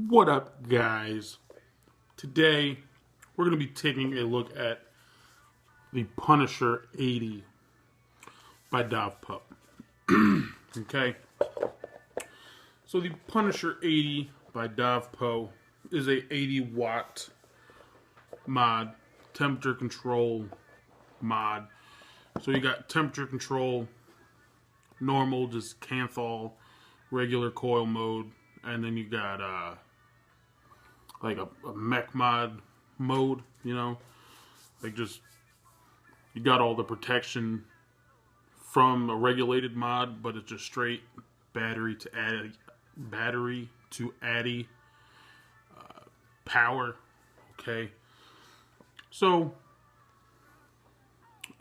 What up, guys? Today, we're going to be taking a look at the Punisher 80 by Dovpo. Okay? So the Punisher 80 by Dovpo is a 80-watt mod, temperature control mod. So you got temperature control, normal, just Canthal, regular coil mode, and then you got like a mech mod mode, you know, like just you got all the protection from a regulated mod, but it's just straight battery to addy power. Okay, so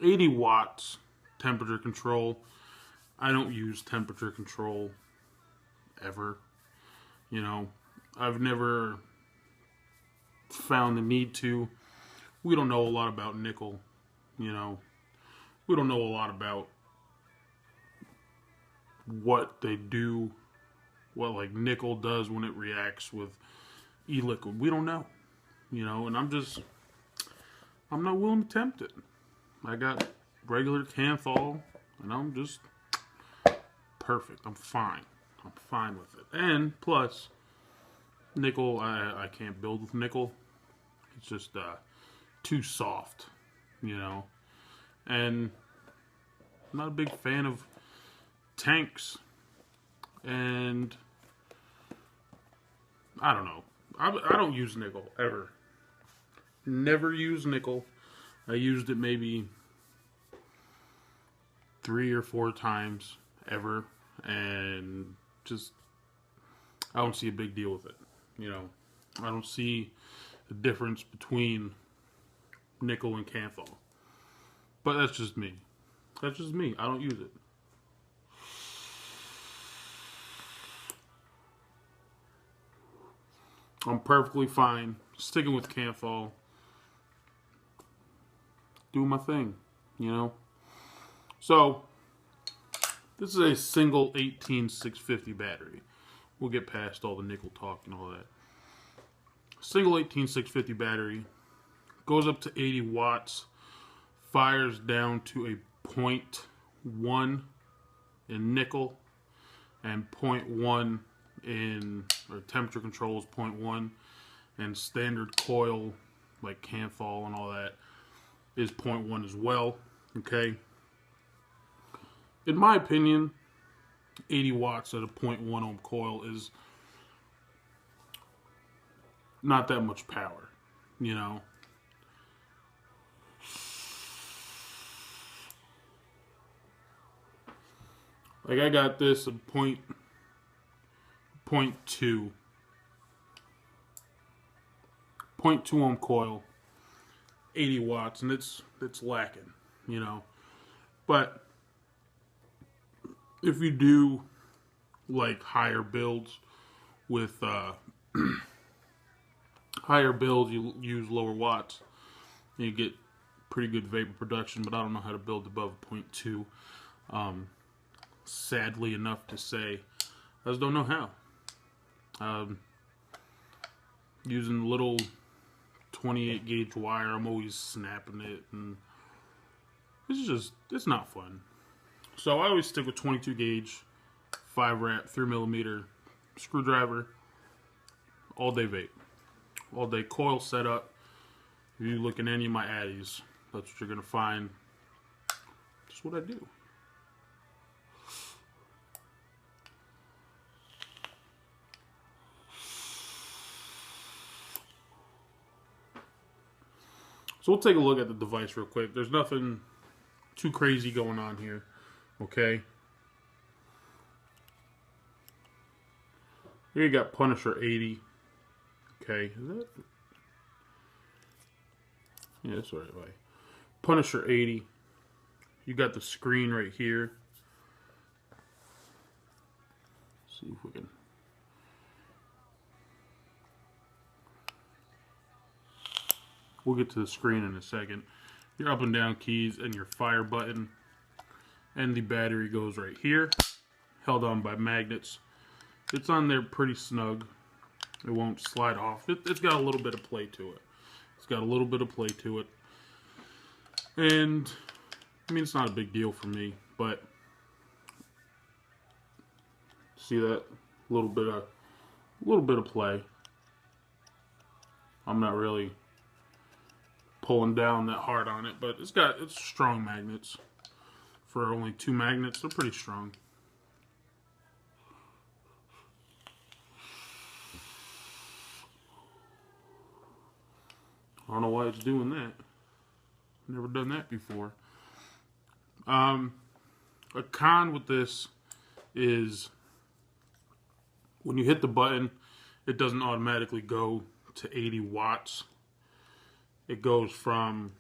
80 watts temperature control. I don't use temperature control ever. You know, I've never found the need to. We don't know a lot about nickel. You know, we don't know a lot about what they do, what like nickel does when it reacts with e-liquid. We don't know. You know, and I'm not willing to tempt it. I got regular Canthal, and I'm just perfect. I'm fine. I'm fine with it. And plus, nickel, I can't build with nickel. It's just too soft, you know. And I'm not a big fan of tanks. And I don't know. I don't use nickel ever. Never use nickel. I used it maybe 3 or 4 times ever, and just I don't see a big deal with it. You know, I don't see the difference between nickel and Canthal. But that's just me. That's just me. I don't use it. I'm perfectly fine sticking with Canthal. Doing my thing, you know. So, this is a single 18650 battery. We'll get past all the nickel talk and all that. Single 18650 battery, goes up to 80 watts, fires down to a 0.1 in nickel, and 0.1 in, or temperature control is 0.1, and standard coil, like Canthal and all that, is 0.1 as well, okay? In my opinion, 80 watts at a 0.1 ohm coil is not that much power, you know? Like I got this at 0.2 ohm coil, 80 watts, and it's lacking, you know? But if you do like higher builds with higher builds, you use lower watts and you get pretty good vapor production. But I don't know how to build above 0.2. Sadly enough to say, I just don't know how. Using little 28 gauge wire, I'm always snapping it, and it's not fun. So I always stick with 22 gauge, 5 wrap, 3mm screwdriver, all day vape, all day coil setup. If you look in any of my addies, that's what you're gonna find. Just what I do. So we'll take a look at the device real quick. There's nothing too crazy going on here. Okay. Here you got Punisher 80. Okay, is that? Yeah, that's the right way. Punisher 80. You got the screen right here. Let's see if we can. We'll get to the screen in a second. Your up and down keys and your fire button. And the battery goes right here, held on by magnets. It's on there pretty snug. It won't slide off. It's got a little bit of play to it. It's got a little bit of play to it. And, I mean, it's not a big deal for me, but see that? A little bit of play. I'm not really pulling down that hard on it, but it's strong magnets. For only 2 magnets, they're pretty strong. I don't know why it's doing that. Never done that before. A con with this is when you hit the button, it doesn't automatically go to 80 watts. It goes from,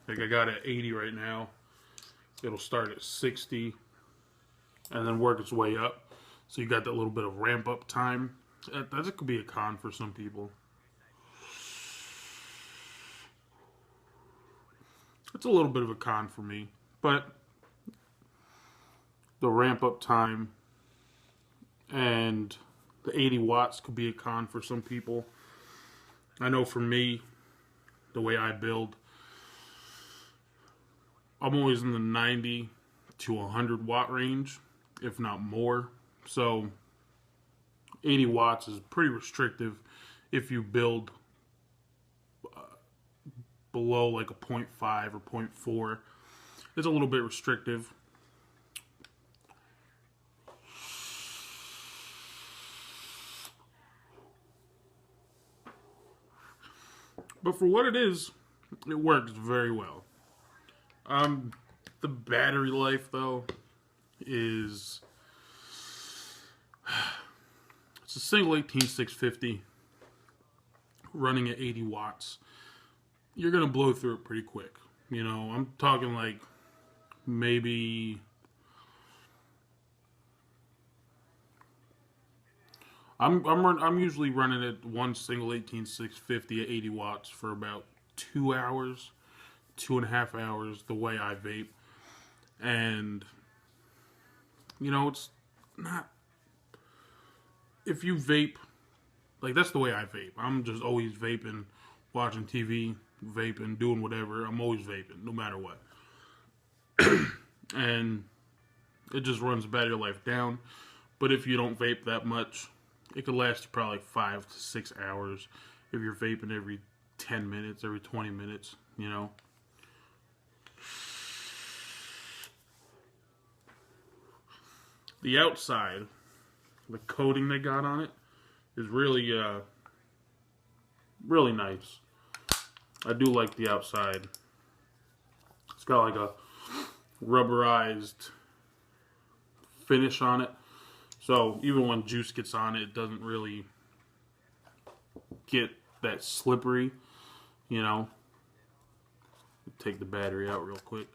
like I got it at 80 right now. It'll start at 60 and then work its way up. So you got that little bit of ramp up time. That could be a con for some people. It's a little bit of a con for me, but the ramp up time and the 80 watts could be a con for some people. I know for me, the way I build, I'm always in the 90 to 100 watt range, if not more. So 80 watts is pretty restrictive if you build below like a 0.5 or 0.4. It's a little bit restrictive. But for what it is, it works very well. The battery life though is, it's a single 18650 running at 80 watts. You're gonna blow through it pretty quick. You know, I'm talking like maybe I'm usually running at one single 18650 at 80 watts for about 2 hours, 2.5 hours, the way I vape. And you know, it's not, if you vape, like that's the way I vape. I'm just always vaping, watching TV, vaping, doing whatever. I'm always vaping, no matter what. And it just runs the battery life down. But if you don't vape that much, it could last you probably 5 to 6 hours if you're vaping every 10 minutes, every 20 minutes, you know. The outside, the coating they got on it is really, really nice. I do like the outside. It's got like a rubberized finish on it. So even when juice gets on it, it doesn't really get that slippery, you know. Take the battery out real quick.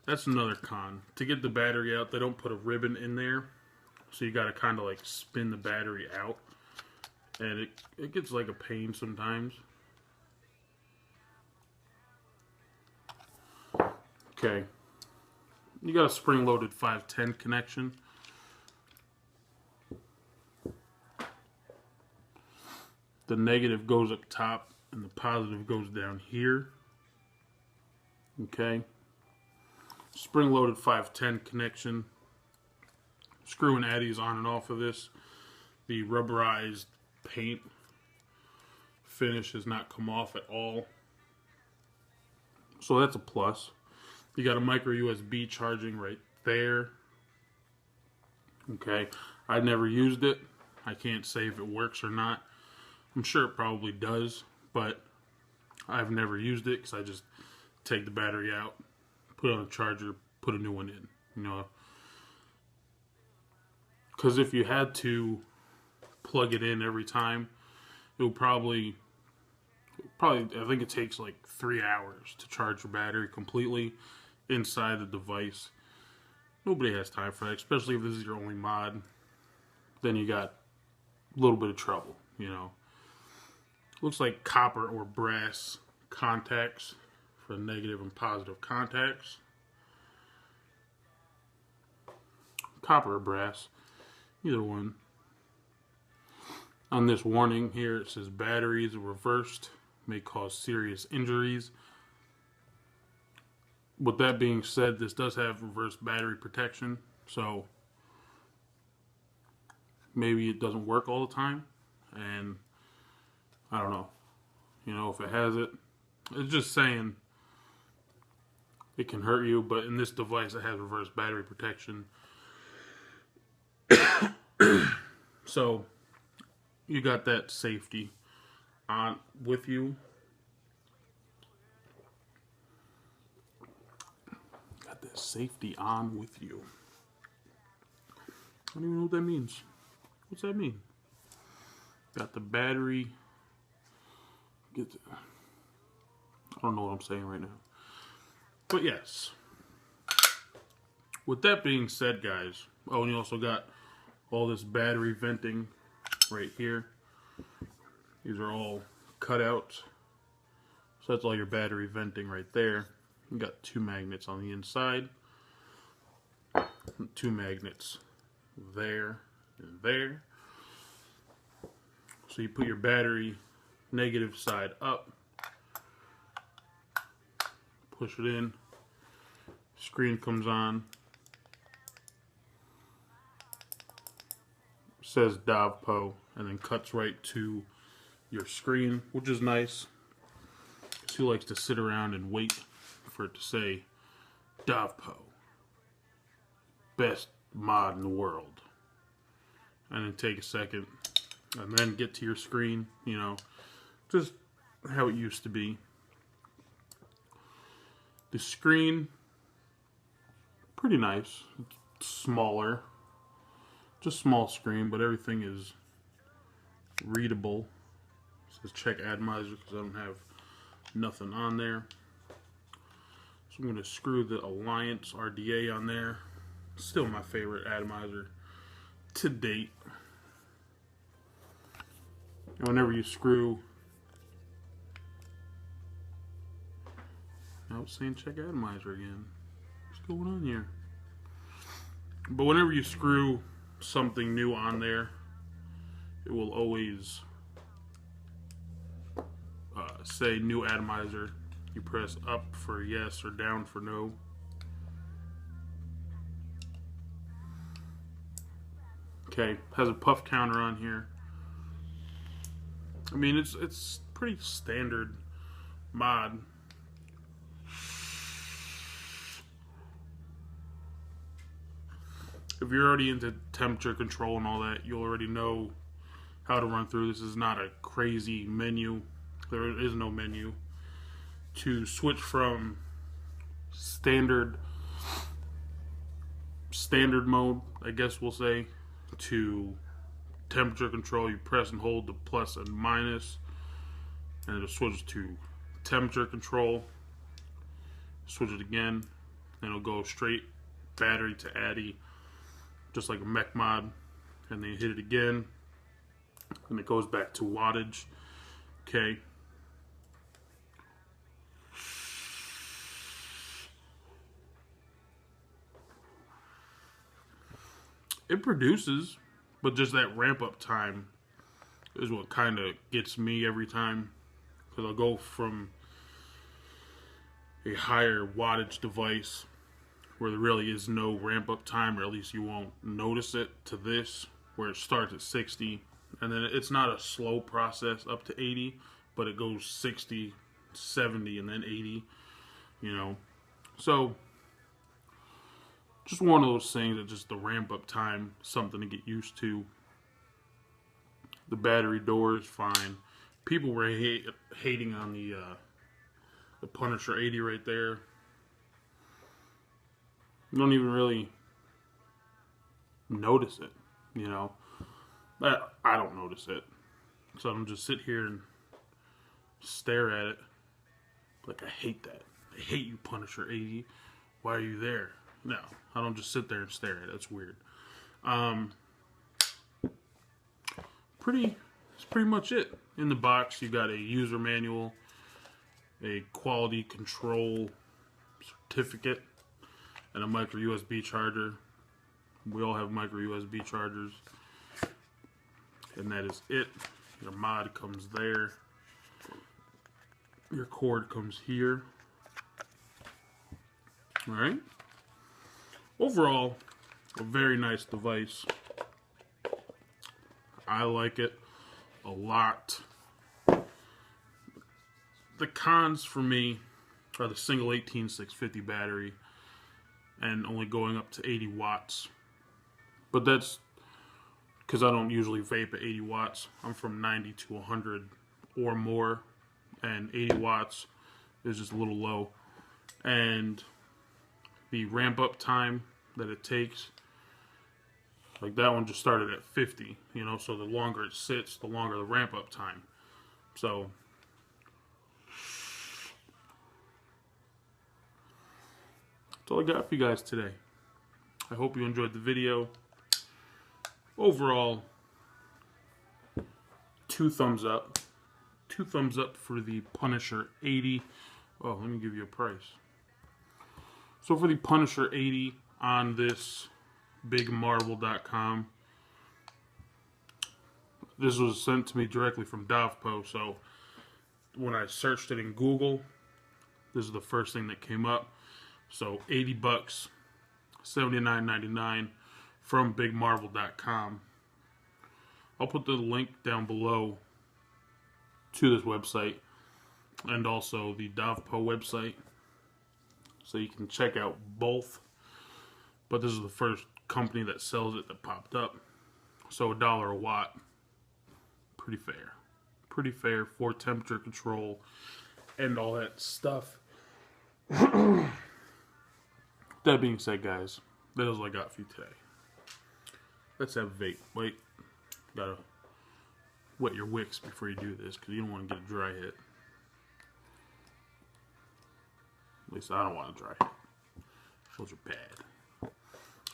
That's another con. To get the battery out, they don't put a ribbon in there. So you gotta kind of like spin the battery out. And it gets like a pain sometimes. Okay. You got a spring-loaded 510 connection. The negative goes up top and the positive goes down here. Okay. Spring-loaded 510 connection. Screw and addies on and off of this. The rubberized paint finish has not come off at all. So that's a plus. You got a micro USB charging right there. Okay. I never used it. I can't say if it works or not. I'm sure it probably does, but I've never used it because I just take the battery out, put it on a charger, put a new one in, you know. Because if you had to plug it in every time, it would probably, I think it takes like 3 hours to charge your battery completely inside the device. Nobody has time for that, especially if this is your only mod. Then you got a little bit of trouble, you know. Looks like copper or brass contacts for negative and positive contacts. Copper or brass, either one. On this warning here, it says batteries reversed may cause serious injuries. With that being said, this does have reverse battery protection, so maybe it doesn't work all the time, and I don't know. You know, if it has it, it's just saying it can hurt you, but in this device it has reverse battery protection. So you got that safety on with you. Got that safety on with you. I don't even know what that means. What's that mean? Got the battery. I don't know what I'm saying right now. But yes. With that being said, guys. Oh, and you also got all this battery venting right here. These are all cut out. So that's all your battery venting right there. You got 2 magnets on the inside. 2 magnets there and there. So you put your battery negative side up. Push it in. Screen comes on. Says Dovpo, and then cuts right to your screen, which is nice. Because who likes to sit around and wait for it to say Dovpo, best mod in the world, and then take a second and then get to your screen. You know, just how it used to be. The screen, pretty nice. It's smaller. Just small screen, but everything is readable. It says check atomizer because I don't have nothing on there. So I'm going to screw the Alliance RDA on there. Still my favorite atomizer to date. And whenever you screw... Now it's saying check atomizer again. What's going on here? But whenever you screw something new on there, it will always say new atomizer. You press up for yes or down for no. Okay, has a puff counter on here. I mean, it's pretty standard mod. If you're already into temperature control and all that, you'll already know how to run through. This is not a crazy menu. There is no menu. To switch from standard mode, I guess we'll say, to temperature control, you press and hold the plus and minus, and it'll switch to temperature control. Switch it again, and it'll go straight battery to Addy, just like a mech mod. And then you hit it again, and it goes back to wattage. Okay. It produces, but just that ramp up time is what kind of gets me every time. Because I'll go from a higher wattage device where there really is no ramp up time, or at least you won't notice it, to this where it starts at 60, and then it's not a slow process up to 80, but it goes 60, 70, and then 80, you know. So just one of those things that just the ramp up time, something to get used to. The battery door is fine. People were hating on the Punisher 80 right there. You don't even really notice it, you know. I don't notice it. So I'm just sit here and stare at it. Like, I hate that. I hate you, Punisher 80. Why are you there? No, I don't just sit there and stare at it. That's weird. That's pretty much it. In the box, you got a user manual, a quality control certificate, and a micro USB charger. We all have micro USB chargers. And that is it. Your mod comes there. Your cord comes here. Alright. Overall, a very nice device. I like it a lot. The cons for me are the single 18650 battery and only going up to 80 watts. But that's because I don't usually vape at 80 watts. I'm from 90 to 100 or more, and 80 watts is just a little low. And the ramp up time that it takes, like that one just started at 50, you know, so the longer it sits, the longer the ramp up time. So that's all I got for you guys today. I hope you enjoyed the video. Overall, 2 thumbs up. 2 thumbs up for the Punisher 80. Oh, let me give you a price. So for the Punisher 80 on this bigmarble.com, this was sent to me directly from Dovpo, so when I searched it in Google, this is the first thing that came up. So 80 bucks, $79.99 from bigmarble.com. I'll put the link down below to this website and also the Dovpo website, so you can check out both. But this is the first company that sells it that popped up. So $1 a watt. Pretty fair. Pretty fair for temperature control and all that stuff. That being said, guys, that is all I got for you today. Let's have a vape. Wait. Gotta wet your wicks before you do this, because you don't want to get a dry hit. At least I don't want a dry hit. Those are bad.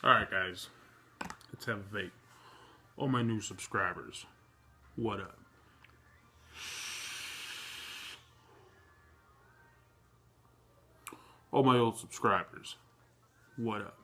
Alright, guys. Let's have a vape. All my new subscribers, what up? All my old subscribers, what up?